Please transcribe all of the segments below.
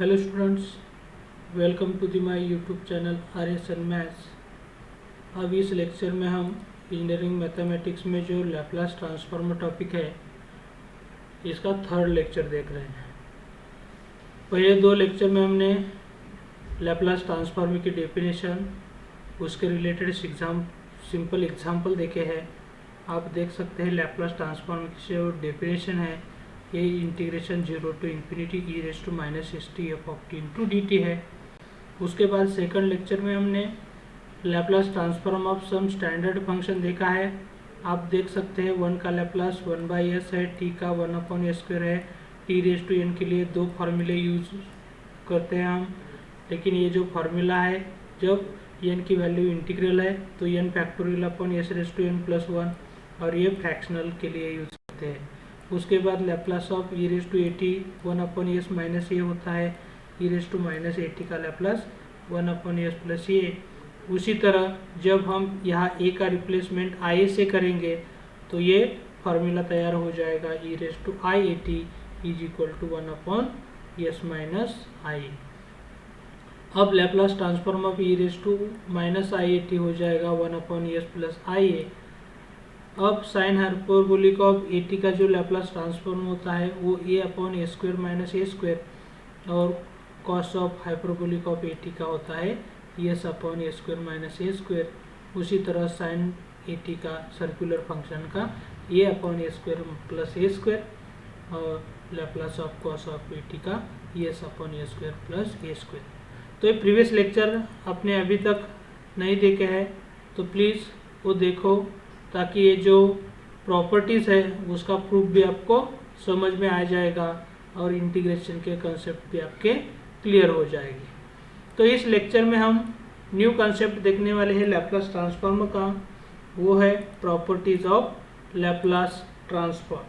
Hello students, welcome to the my YouTube channel RSN maths. अब इस lecture में हम इंजीनियरिंग मैथमेटिक्स में जो लैप्लास ट्रांसफॉर्म टॉपिक है इसका थर्ड लेक्चर देख रहे हैं। पहले दो लेक्चर में हमने लैप्लास ट्रांसफॉर्म की डेफिनेशन, उसके रिलेटेड सिंपल एग्जाम्पल देखे हैं। आप देख सकते हैं लैप्लास ट्रांसफॉर्म की जो डेफिनेशन है ये integration 0 to infinity e raised to minus st f of t into dt है। उसके बाद सेकंड लेक्चर में हमने Laplace transform of some standard function देखा है। आप देख सकते हैं 1 का लैप्लास 1/s है, t का 1/s² है। t रेज टू n के लिए दो फार्मूले यूज करते हैं हम, लेकिन ये जो फार्मूला है जब n की वैल्यू इंटीग्रल है तो n factorial upon s raise to n plus 1, और ये फ्रैक्शनल के लिए यूज करते हैं। उसके बाद Laplace of e raise to at 1/s minus a होता है, e raise to minus at का लैप्लास 1/s प्लस ए। उसी तरह जब हम यहाँ a का रिप्लेसमेंट i से करेंगे तो ये फार्मूला तैयार हो जाएगा e raise to i at is equal to 1/s minus i। अब Laplace transform of e raise to minus i at हो जाएगा 1/s प्लस i a। अब साइन हाइपरबोलिक ऑफ at का जो लैप्लास ट्रांसफॉर्म होता है वो a/a² माइनस a², और cos of hyperbolic of at का होता है s/a² माइनस a²। उसी तरह साइन at का सर्कुलर फंक्शन का a/a² प्लस a², और Laplace of cos of at का s/a² प्लस a²। तो ये प्रीवियस लेक्चर आपने अभी तक नहीं देखे हैं तो प्लीज़ वो देखो, ताकि ये जो प्रॉपर्टीज़ है उसका प्रूफ भी आपको समझ में आ जाएगा और इंटीग्रेशन के कंसेप्ट भी आपके क्लियर हो जाएगी। तो इस लेक्चर में हम न्यू कंसेप्ट देखने वाले हैं लैप्लास ट्रांसफॉर्म का, वो है प्रॉपर्टीज ऑफ लैप्लास ट्रांसफॉर्म।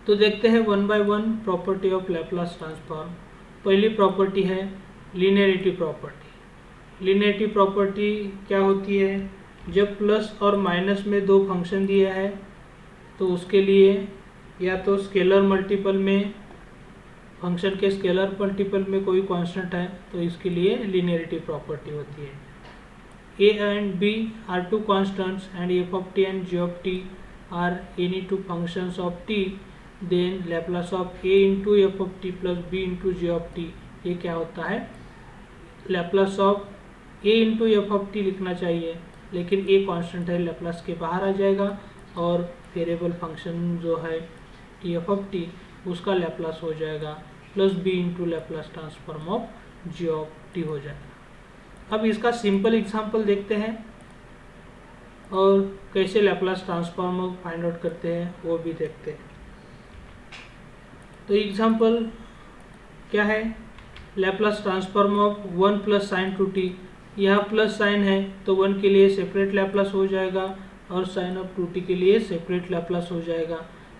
तो देखते हैं one by one property of Laplace transform. पहली प्रॉपर्टी है लीनियरिटी प्रॉपर्टी। लीनियरिटी प्रॉपर्टी क्या होती है? जब प्लस और माइनस में दो फंक्शन दिया है तो उसके लिए या तो स्केलर मल्टीपल में, फंक्शन के स्केलर मल्टीपल में कोई कांस्टेंट है तो इसके लिए लीनियरिटी प्रॉपर्टी होती है। a and b are two constants and f of t and g of t are any two functions of t, then Laplace of a into F of T plus b into G of T, ये क्या होता है? Laplace of a into F of T लिखना चाहिए, लेकिन a constant है, Laplace के बाहर आ जाएगा, और वेरिएबल फंक्शन जो है टी एफ ऑफ टी उसका लैप्लास हो जाएगा plus b into Laplace transform of G of T हो जाएगा। अब इसका सिंपल एग्जांपल देखते हैं और कैसे लैप्लास ट्रांसफॉर्म फाइंड आउट करते हैं वो भी देखते हैं। तो एग्जांपल क्या है? Laplace transform of 1 plus sign to T. यहाँ प्लस साइन है तो 1 के लिए सेपरेट लैप्लास हो जाएगा और साइन ऑफ 2t के लिए सेपरेट लैप्लास हो जाएगा,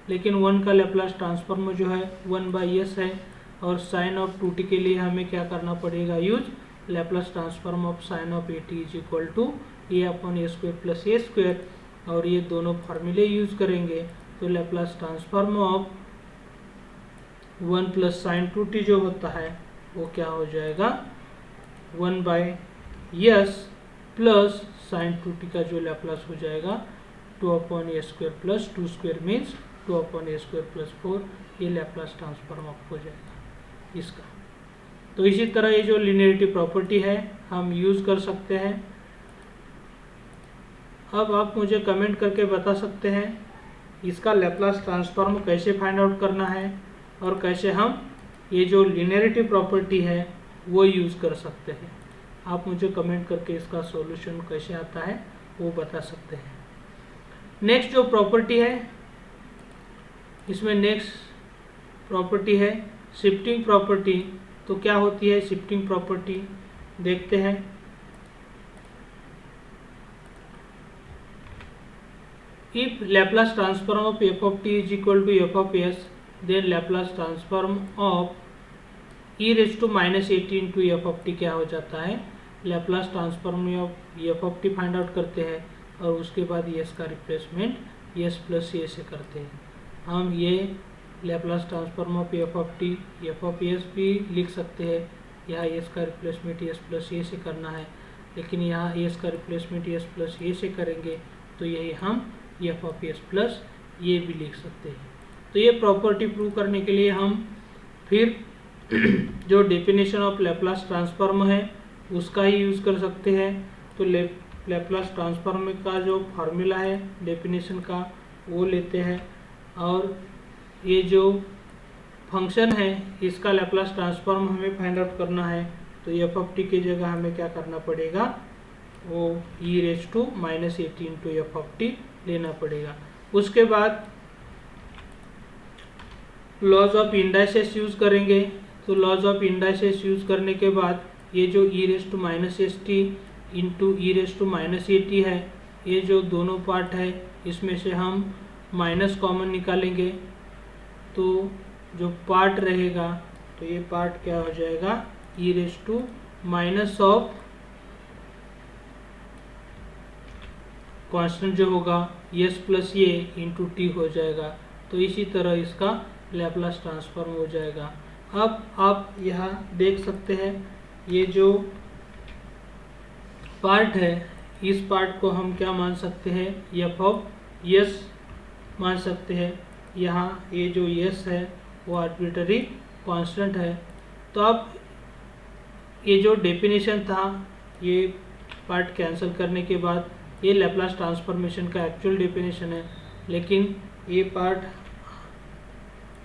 लेकिन 1 का लैप्लास ट्रांसफॉर्म जो है 1/s है, और साइन ऑफ 2t के लिए हमें क्या करना पड़ेगा? Use Laplace transform of sine of at is equal to a/a² plus a², और ये दोनों फार्मूले यूज करेंगे तो Laplace transform of 1 plus sine 2t जो होता है वो क्या हो जाएगा? 1/s प्लस साइन 2t का जो लैप्लास हो जाएगा 2/a² plus 2² means 2/a² plus 4, ये लैप्लास ट्रांसफॉर्म ऑफ हो जाएगा इसका। तो इसी तरह ये जो लीनियरिटी प्रॉपर्टी है हम यूज़ कर सकते हैं। अब आप मुझे कमेंट करके बता सकते हैं इसका लैप्लास ट्रांसफॉर्म कैसे फाइंड आउट करना है और कैसे हम ये जो लीनियरिटी प्रॉपर्टी है वो यूज़ कर सकते हैं। आप मुझे कमेंट करके इसका सॉल्यूशन कैसे आता है वो बता सकते हैं। नेक्स्ट जो प्रॉपर्टी है, इसमें नेक्स्ट प्रॉपर्टी है शिफ्टिंग प्रॉपर्टी। तो क्या होती है शिफ्टिंग प्रॉपर्टी देखते हैं। If Laplace transform of F of T is equal to F of S, then Laplace transform of e raise to minus at into F of T क्या हो जाता है? Laplace transform of F of T find out करते हैं और उसके बाद s का रिप्लेसमेंट s प्लस a से करते हैं। हम ये Laplace transform of F of T, F of S भी लिख सकते हैं। यहाँ एस का रिप्लेसमेंट एस प्लस ए से करना है, लेकिन यहाँ एस का रिप्लेसमेंट एस प्लस ए से करेंगे तो यही हम एफ ऑफ एस प्लस ये भी लिख सकते हैं। तो ये प्रॉपर्टी प्रूव करने के लिए हम फिर जो डेफिनेशन ऑफ लैप्लास ट्रांसफॉर्म है उसका ही यूज़ कर सकते हैं। तो लैप्लास ट्रांसफॉर्म का जो फार्मूला है डेफिनेशन का वो लेते हैं, और ये जो फंक्शन है इसका लैप्लास ट्रांसफॉर्म हमें फाइंड आउट करना है। तो एफ ऑफ टी की जगह हमें क्या करना पड़ेगा, वो e raise to minus 18 into F of t लेना पड़ेगा। उसके बाद लॉज ऑफ इंडाइसेस यूज़ करेंगे। तो लॉज ऑफ इंडाइसेस यूज़ करने के बाद ये जो e raise to minus s t into e raise to minus a t है, ये जो दोनों पार्ट है इसमें से हम माइनस कॉमन निकालेंगे। तो जो पार्ट रहेगा तो ये पार्ट क्या हो जाएगा, e raise to minus of constant जो होगा s plus a into t हो जाएगा। तो इसी तरह इसका लैप्लास ट्रांसफॉर्म हो जाएगा। अब आप यहाँ देख सकते हैं ये जो पार्ट है इस पार्ट को हम क्या मान सकते हैं, एफ ऑफ एस मान सकते हैं। यहाँ ये जो एस है वो आर्बिट्ररी कांस्टेंट है। तो अब ये जो डेफिनेशन था ये पार्ट कैंसिल करने के बाद ये लैप्लास ट्रांसफॉर्मेशन का एक्चुअल डेफिनेशन है, लेकिन ये पार्ट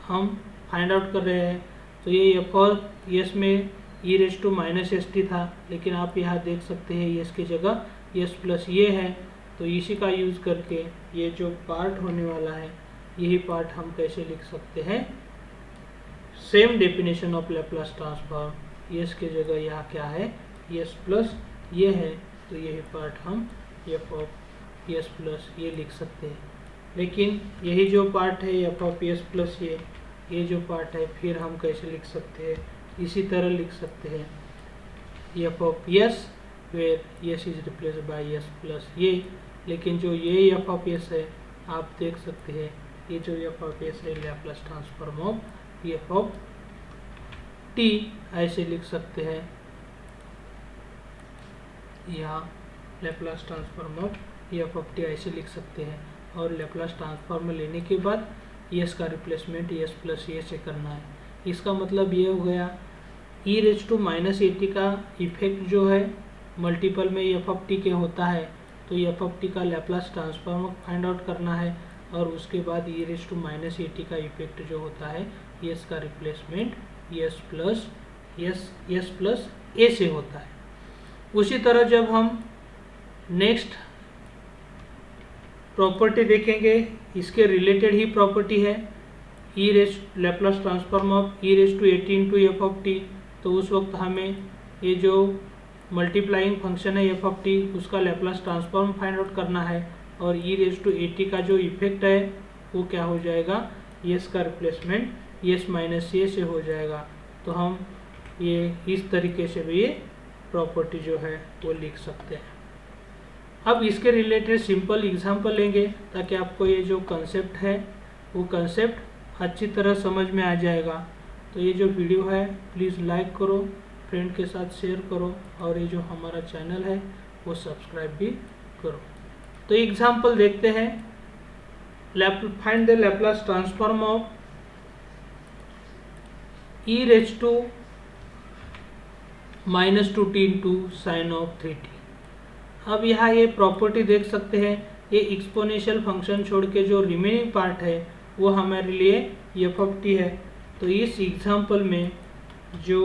हम फाइंड आउट कर रहे हैं। तो ये एफ ऑफ एस में e raise to minus s t था, लेकिन आप यहाँ देख सकते हैं एस की जगह एस प्लस ये है। तो इसी का यूज़ करके ये जो पार्ट होने वाला है यही पार्ट हम कैसे लिख सकते हैं, same definition of Laplace transform, S की जगह यहाँ क्या है एस प्लस ये है। तो यही पार्ट हम एफ ऑफ एस प्लस ये लिख सकते हैं। लेकिन यही जो पार्ट है एफ ऑफ एस प्लस ये जो पार्ट है फिर हम कैसे लिख सकते हैं, इसी तरह लिख सकते हैं F of S where S is replace by S plus ये। लेकिन जो ये एफ ऑफ एस है आप देख सकते हैं ये जो एफ ऑफ एस है Laplace transform of F of T ऐसे लिख सकते हैं। यहाँ Laplace transform of F of T ऐसे लिख सकते हैं, और लैप्लास ट्रांसफॉर्म लेने के बाद एस का रिप्लेसमेंट एस प्लस ए से करना है। इसका मतलब ये हो गया e raise to minus a t का इफेक्ट जो है मल्टीपल में एफ ऑफ टी के होता है, तो एफ ऑफ टी का लैप्लास ट्रांसफॉर्म फाइंड आउट करना है, और उसके बाद e raise to minus a t का इफेक्ट जो होता है एस का रिप्लेसमेंट एस प्लस ए से होता है। उसी तरह जब हम नेक्स्ट प्रॉपर्टी देखेंगे इसके रिलेटेड ही प्रॉपर्टी है e raise Laplace transform of E raise to 18 into F of t. तो उस वक्त हमें ये जो मल्टीप्लाइंग फंक्शन है एफ ऑफ टी उसका लैप्लास ट्रांसफॉर्म फाइंड आउट करना है, और ई रेज टू 80 का जो इफेक्ट है वो क्या हो जाएगा, एस का रिप्लेसमेंट एस माइनस ए से हो जाएगा। तो हम ये इस तरीके से भी ये प्रॉपर्टी जो है वो लिख सकते हैं। अब इसके रिलेटेड सिंपल एग्जांपल लेंगे ताकि आपको ये जो कंसेप्ट है वो कंसेप्ट अच्छी तरह समझ में आ जाएगा। तो ये जो वीडियो है प्लीज़ लाइक करो, फ्रेंड के साथ शेयर करो, और ये जो हमारा चैनल है वो सब्सक्राइब भी करो। तो एग्जांपल देखते हैं, find the Laplace transform of E raise to minus 2t into sine of 3t। अब यहाँ ये प्रॉपर्टी देख सकते हैं, ये एक्सपोनेंशियल फंक्शन छोड़ के जो रिमेनिंग पार्ट है वो हमारे लिए एफ ऑफ टी है। तो इस एग्जांपल में जो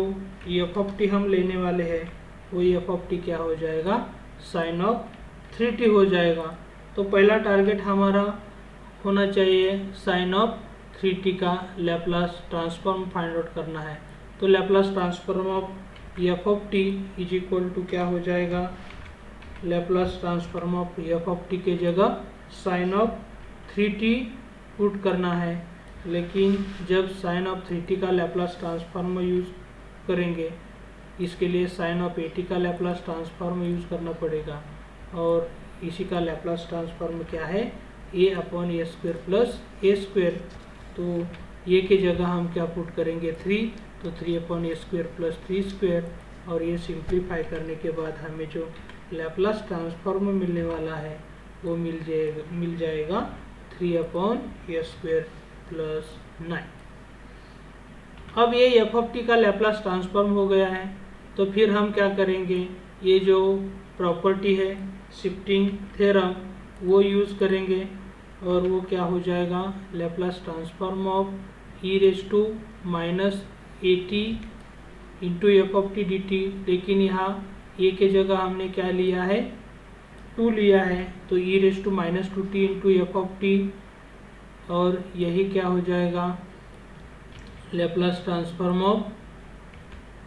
एफ ऑफ टी हम लेने वाले हैं वो एफ ऑफ टी क्या हो जाएगा, साइन ऑफ 3t हो जाएगा। तो पहला टारगेट हमारा होना चाहिए साइन ऑफ 3t का लैप्लास ट्रांसफॉर्म फाइंड आउट करना है। तो Laplace transform of F of T is equal to क्या हो जाएगा, Laplace transform of F of T के जगह साइन ऑफ 3t पुट करना है। लेकिन जब साइन ऑफ 3t का लैप्लास ट्रांसफॉर्म यूज़ करेंगे इसके लिए साइन ऑफ 80 का लैप्लास ट्रांसफॉर्म यूज़ करना पड़ेगा, और इसी का लैप्लास ट्रांसफॉर्म क्या है, a upon A square plus A square. तो ये की जगह हम क्या पुट करेंगे 3, तो 3/a² प्लस 3² और ये सिंप्लीफाई करने के बाद हमें जो लैप्लास ट्रांसफॉर्म मिलने वाला है वो मिल जाएगा 3/a² प्लस 9। अब ये f(t) का लैप्लास ट्रांसफॉर्म हो गया है, तो फिर हम क्या करेंगे, ये जो प्रॉपर्टी है शिफ्टिंग थ्योरम वो यूज़ करेंगे और वो क्या हो जाएगा, Laplace transform of e−at into f(t) dt। लेकिन यहाँ ए के जगह हमने क्या लिया है, 2 लिया है, तो e−2t इंटू f(t) और यही क्या हो जाएगा, Laplace transform of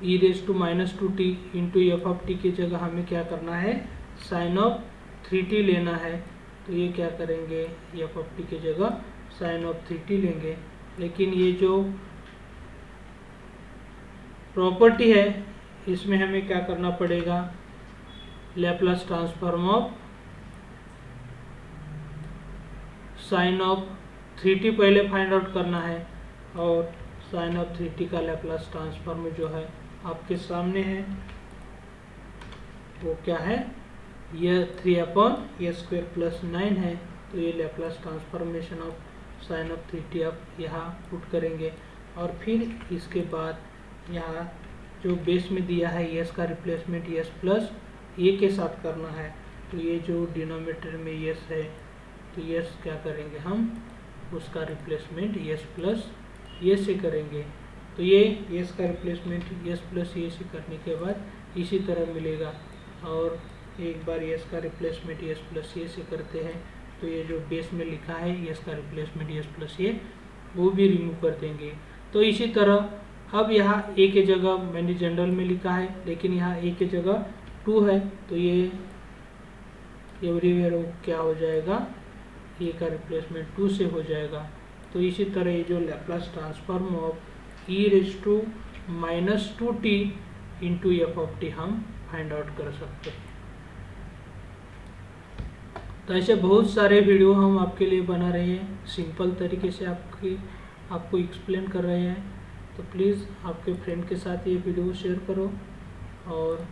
e−2t into f(t) की जगह हमें क्या करना है, साइन ऑफ 3t लेना है, तो ये क्या करेंगे, f(t) की जगह साइन ऑफ 3t लेंगे। लेकिन ये जो प्रॉपर्टी है इसमें हमें क्या करना पड़ेगा, Laplace transform of sine of 3t पहले फाइंड आउट करना है और साइन ऑफ 3t का लैप्लास ट्रांसफॉर्म जो है आपके सामने है, वो क्या है, यह 3/a² प्लस 9 है। तो ये Laplace transformation of sine of 3t आप यहाँ पुट करेंगे और फिर इसके बाद यहाँ जो बेस में दिया है यस का रिप्लेसमेंट यस प्लस ए के साथ करना है, तो ये जो डिनोमिनेटर में यस है तो यस क्या करेंगे हम, उसका रिप्लेसमेंट यस प्लस ये से करेंगे, तो ये यस का रिप्लेसमेंट यस प्लस ये से करने के बाद इसी तरह मिलेगा। और एक बार यस का रिप्लेसमेंट यस प्लस ये से करते हैं तो ये जो बेस में लिखा है यस का रिप्लेसमेंट यस प्लस ये वो भी रिमूव कर देंगे। तो इसी तरह अब यहाँ ए के जगह मैंने जनरल में लिखा है, लेकिन यहाँ ए के जगह 2 है, तो ये एवरीवेयर क्या हो जाएगा, ए का रिप्लेसमेंट 2 से हो जाएगा। तो इसी तरह ये जो Laplace transform of e−2t into f(t) हम फाइंड आउट कर सकते हैं। तो ऐसे बहुत सारे वीडियो हम आपके लिए बना रहे हैं, सिंपल तरीके से आपको एक्सप्लेन कर रहे हैं, तो प्लीज़ आपके फ्रेंड के साथ ये वीडियो शेयर करो और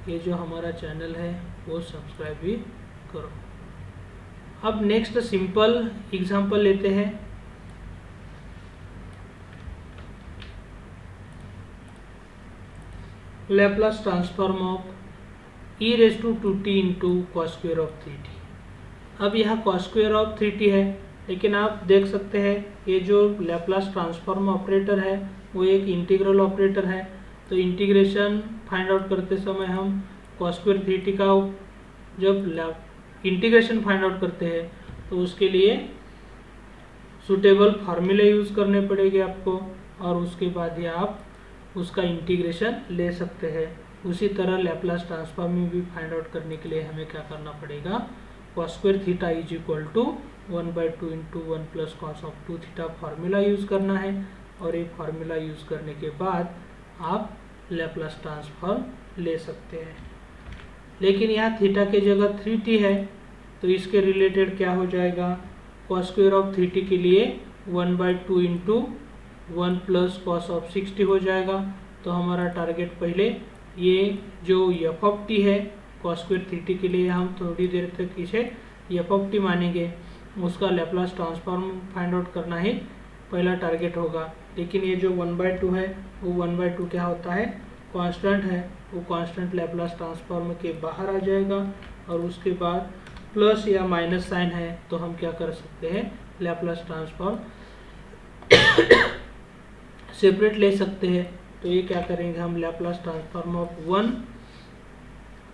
ये जो हमारा चैनल है वो सब्सक्राइब भी करो। अब नेक्स्ट सिंपल एग्जांपल लेते हैं। Laplace transform of e⁻² into cos² of 3t। अब यहाँ cos² ऑफ 3t है, लेकिन आप देख सकते हैं ये जो लैप्लास ट्रांसफॉर्म ऑपरेटर है वो एक इंटीग्रल ऑपरेटर है, तो इंटीग्रेशन फाइंड आउट करते समय हम cos² 3t का जब इंटीग्रेशन फाइंड आउट करते हैं तो उसके लिए सुटेबल फार्मूले यूज़ करने पड़ेंगे आपको और उसके बाद ही आप उसका इंटीग्रेशन ले सकते हैं। उसी तरह लैप्लास ट्रांसफॉर्म भी फाइंड आउट करने के लिए हमें क्या करना पड़ेगा, cos² theta is equal to 1/2 into 1 plus cos of 2 theta formula use करना है और ये फार्मूला यूज़ करने के बाद आप लैप्लास ट्रांसफॉर्म ले सकते हैं। लेकिन यहाँ थीटा के जगह 3t है, तो इसके रिलेटेड क्या हो जाएगा, cos² ऑफ 3t के लिए 1/2 इंटू 1 प्लस कॉस ऑफ 60 हो जाएगा। तो हमारा टारगेट पहले ये जो f(t) है cos² 3t के लिए हम थोड़ी देर तक इसे f(t) मानेंगे, उसका लैप्लास ट्रांसफॉर्म फाइंड आउट करना ही पहला टारगेट होगा। लेकिन ये जो 1/2 है वो 1/2 क्या होता है, कांस्टेंट है, वो कांस्टेंट लैप्लास ट्रांसफॉर्म के बाहर आ जाएगा और उसके बाद प्लस या माइनस साइन है तो हम क्या कर सकते हैं, लैप्लास ट्रांसफॉर्म सेपरेट ले सकते हैं। तो ये क्या करेंगे, हम Laplace transform of 1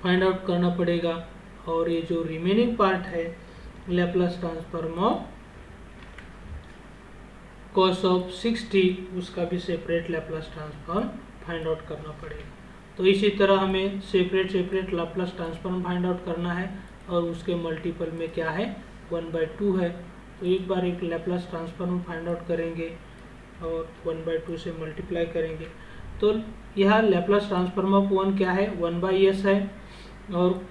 find out करना पड़ेगा और ये जो रिमेनिंग पार्ट है Laplace transform of cos of 60 उसका भी separate Laplace transform find out करना पड़ेगा। तो इसी तरह हमें separate Laplace transform find out करना है और उसके मल्टीपल में क्या है, 1/2 है। तो एक बार एक लैप्लास ट्रांसफॉर्म फाइंड आउट करेंगे और 1/2 से मल्टीप्लाई करेंगे। तो यह लैप्लास ट्रांसफॉर्म ऑफ 1 क्या है, 1/s है और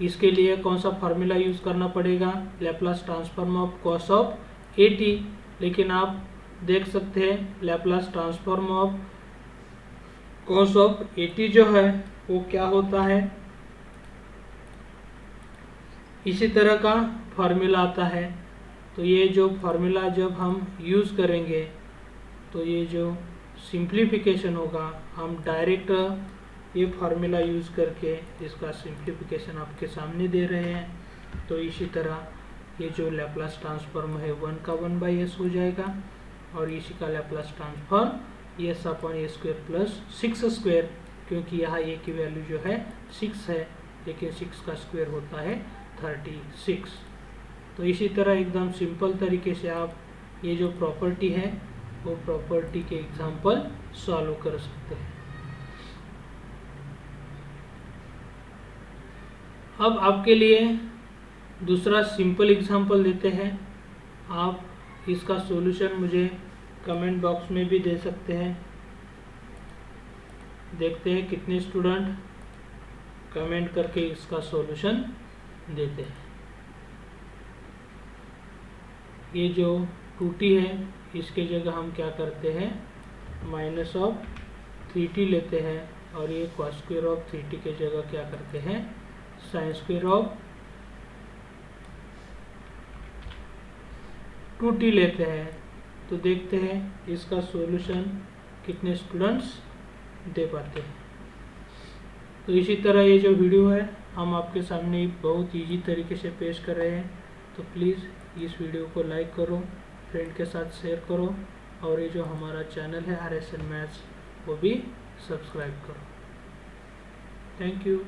इसके लिए कौन सा फार्मूला यूज़ करना पड़ेगा, Laplace transform of cos of 80। लेकिन आप देख सकते हैं Laplace transform of cos of 80 जो है वो क्या होता है। इसी तरह का फार्मूला आता है। तो ये जो फार्मूला जब हम यूज़ करेंगे तो ये जो सिंप्लीफिकेशन होगा, हम डायरेक्ट ये फार्मूला यूज़ करके इसका सिंप्लीफिकेशन आपके सामने दे रहे हैं। तो इसी तरह ये जो लैप्लास ट्रांसफॉर्म है 1 का 1/s हो जाएगा और इसी का Laplace transform s upon a square plus 6 square, क्योंकि यहाँ a की वैल्यू जो है 6 है लेकिन 6 का स्क्वायर होता है 36। तो इसी तरह एकदम सिंपल तरीके से आप ये जो प्रॉपर्टी है वो प्रॉपर्टी के एग्जाम्पल सॉल्व कर सकते हैं। अब आपके लिए दूसरा सिंपल एग्जाम्पल देते हैं। आप इसका सॉल्यूशन मुझे कमेंट बॉक्स में भी दे सकते हैं। देखते हैं कितने स्टूडेंट कमेंट करके इसका सॉल्यूशन देते हैं। ये जो 2t है इसके जगह हम क्या करते हैं, माइनस ऑफ 3t लेते हैं और ये cos स्क्वायर ऑफ 3t के जगह क्या करते हैं, साइन स्क्वायर ऑफ 2t लेते हैं। तो देखते हैं इसका सॉल्यूशन कितने स्टूडेंट्स दे पाते हैं। तो इसी तरह ये जो वीडियो है हम आपके सामने बहुत इजी तरीके से पेश कर रहे हैं। तो प्लीज़ इस वीडियो को लाइक करो, फ्रेंड के साथ शेयर करो और ये जो हमारा चैनल है RSN मैथ्स वो भी सब्सक्राइब करो। Thank you.